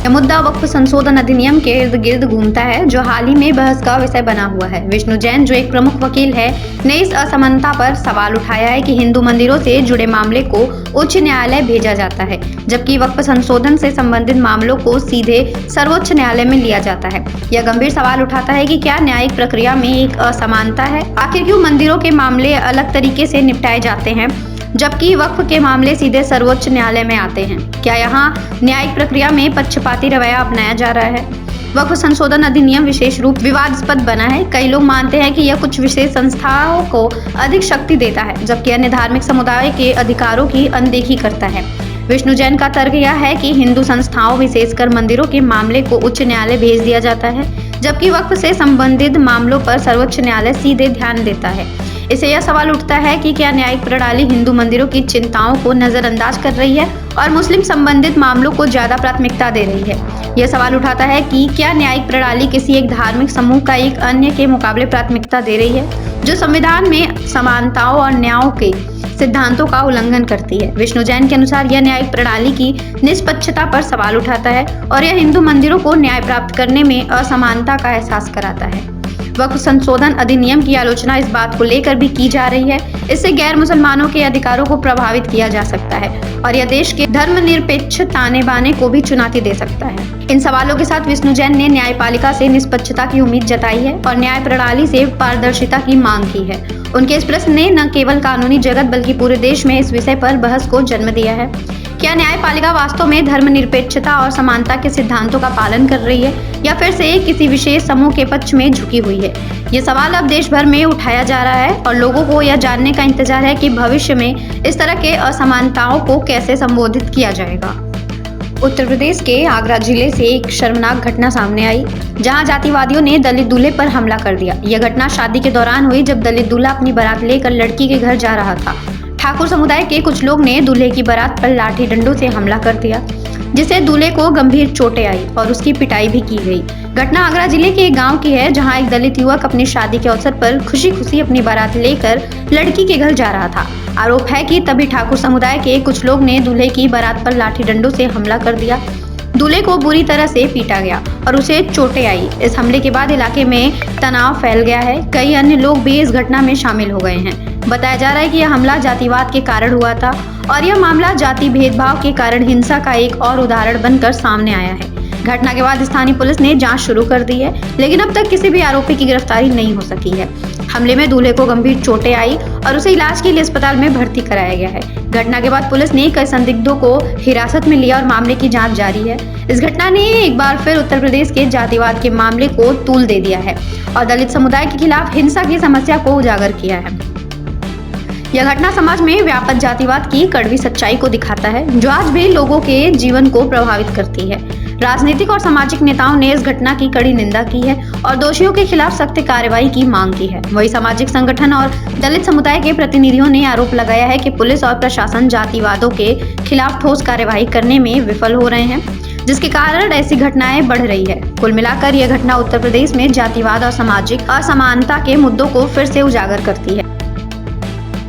यह मुद्दा वक्फ संशोधन अधिनियम के इर्द गिर्द घूमता है, जो हाल ही में बहस का विषय बना हुआ है। विष्णु जैन, जो एक प्रमुख वकील है, ने इस असमानता पर सवाल उठाया है कि हिंदू मंदिरों से जुड़े मामले को उच्च न्यायालय भेजा जाता है, जबकि वक्फ संशोधन से संबंधित मामलों को सीधे सर्वोच्च न्यायालय में लिया जाता है। यह गंभीर सवाल उठाता है कि क्या न्यायिक प्रक्रिया में एक असमानता है? आखिर क्यों मंदिरों के मामले अलग तरीके से निपटाए जाते हैं, जबकि वक्फ के मामले सीधे सर्वोच्च न्यायालय में आते हैं? क्या यहाँ न्यायिक प्रक्रिया में पक्षपाती रवैया अपनाया जा रहा है? वक्फ संशोधन अधिनियम विशेष रूप विवादास्पद बना है। कई लोग मानते हैं कि यह कुछ विशेष संस्थाओं को अधिक शक्ति देता है, जबकि अन्य धार्मिक समुदाय के अधिकारों की अनदेखी करता है। विष्णु जैन का तर्क यह है कि हिंदू संस्थाओं, विशेषकर मंदिरों के मामले को उच्च न्यायालय भेज दिया जाता है, जबकि वक्फ से संबंधित मामलों पर सर्वोच्च न्यायालय सीधे ध्यान देता है। इससे यह सवाल उठता है कि क्या न्यायिक प्रणाली हिंदू मंदिरों की चिंताओं को नजरअंदाज कर रही है और मुस्लिम संबंधित मामलों को ज्यादा प्राथमिकता दे रही है? यह सवाल उठाता है कि क्या न्यायिक प्रणाली किसी एक धार्मिक समूह का एक अन्य के मुकाबले प्राथमिकता दे रही है, जो संविधान में समानताओं और न्याय के सिद्धांतों का उल्लंघन करती है? विष्णु जैन के अनुसार यह न्यायिक प्रणाली की निष्पक्षता पर सवाल उठाता है और यह हिंदू मंदिरों को न्याय प्राप्त करने में असमानता का एहसास कराता है। वक्फ संशोधन अधिनियम की आलोचना इस बात को लेकर भी की जा रही है, इससे गैर मुसलमानों के अधिकारों को प्रभावित किया जा सकता है और यह देश के धर्मनिरपेक्ष ताने बाने को भी चुनौती दे सकता है। इन सवालों के साथ विष्णु जैन ने न्यायपालिका से निष्पक्षता की उम्मीद जताई है और न्याय प्रणाली से पारदर्शिता की मांग की है। उनके इस प्रश्न ने न केवल कानूनी जगत बल्कि पूरे देश में इस विषय पर बहस को जन्म दिया है। क्या न्यायपालिका वास्तव में धर्मनिरपेक्षता और समानता के सिद्धांतों का पालन कर रही है या फिर से किसी विशेष समूह के पक्ष में झुकी हुई है? ये सवाल अब देश भर में उठाया जा रहा है और लोगों को यह जानने का इंतजार है कि भविष्य में इस तरह के असमानताओं को कैसे संबोधित किया जाएगा। उत्तर प्रदेश के आगरा जिले से एक शर्मनाक घटना सामने आई, जहां जातिवादियों ने दलित दूल्हे पर हमला कर दिया। यह घटना शादी के दौरान हुई, जब दलित दूल्हा अपनी बारात लेकर लड़की के घर जा रहा था। ठाकुर समुदाय के कुछ लोग ने दूल्हे की बारात पर लाठी डंडों से हमला कर दिया, जिससे दूल्हे को गंभीर चोटें आई और उसकी पिटाई भी की गई। घटना आगरा जिले के एक गांव की है, जहां एक दलित युवक अपनी शादी के अवसर पर खुशी खुशी अपनी बारात लेकर लड़की के घर जा रहा था। आरोप है कि तभी ठाकुर समुदाय के कुछ लोग ने दूल्हे की बारात पर लाठी डंडों से हमला कर दिया। दूल्हे को बुरी तरह से पीटा गया और उसे चोटें आई। इस हमले के बाद इलाके में तनाव फैल गया है। कई अन्य लोग भी इस घटना में शामिल हो गए हैं। बताया जा रहा है कि यह हमला जातिवाद के कारण हुआ था और यह मामला जाति भेदभाव के कारण हिंसा का एक और उदाहरण बनकर सामने आया है। घटना के बाद स्थानीय पुलिस ने जांच शुरू कर दी है, लेकिन अब तक किसी भी आरोपी की गिरफ्तारी नहीं हो सकी है। हमले में दूल्हे को गंभीर चोटें आई और उसे इलाज के लिए अस्पताल में भर्ती कराया गया है। घटना के बाद पुलिस ने कई संदिग्धों को हिरासत में लिया और मामले की जांच जारी है। इस घटना ने एक बार फिर उत्तर प्रदेश के जातिवाद के मामले को तूल दे दिया है और दलित समुदाय के खिलाफ हिंसा की समस्या को उजागर किया है। यह घटना समाज में व्यापक जातिवाद की कड़वी सच्चाई को दिखाता है, जो आज भी लोगों के जीवन को प्रभावित करती है। राजनीतिक और सामाजिक नेताओं ने इस घटना की कड़ी निंदा की है और दोषियों के खिलाफ सख्त कार्रवाई की मांग की है। वही सामाजिक संगठन और दलित समुदाय के प्रतिनिधियों ने आरोप लगाया है कि पुलिस और प्रशासन जातिवादों के खिलाफ ठोस कार्रवाई करने में विफल हो रहे हैं, जिसके कारण ऐसी घटनाएं बढ़ रही है। कुल मिलाकर यह घटना उत्तर प्रदेश में जातिवाद और सामाजिक असमानता के मुद्दों को फिर से उजागर करती है।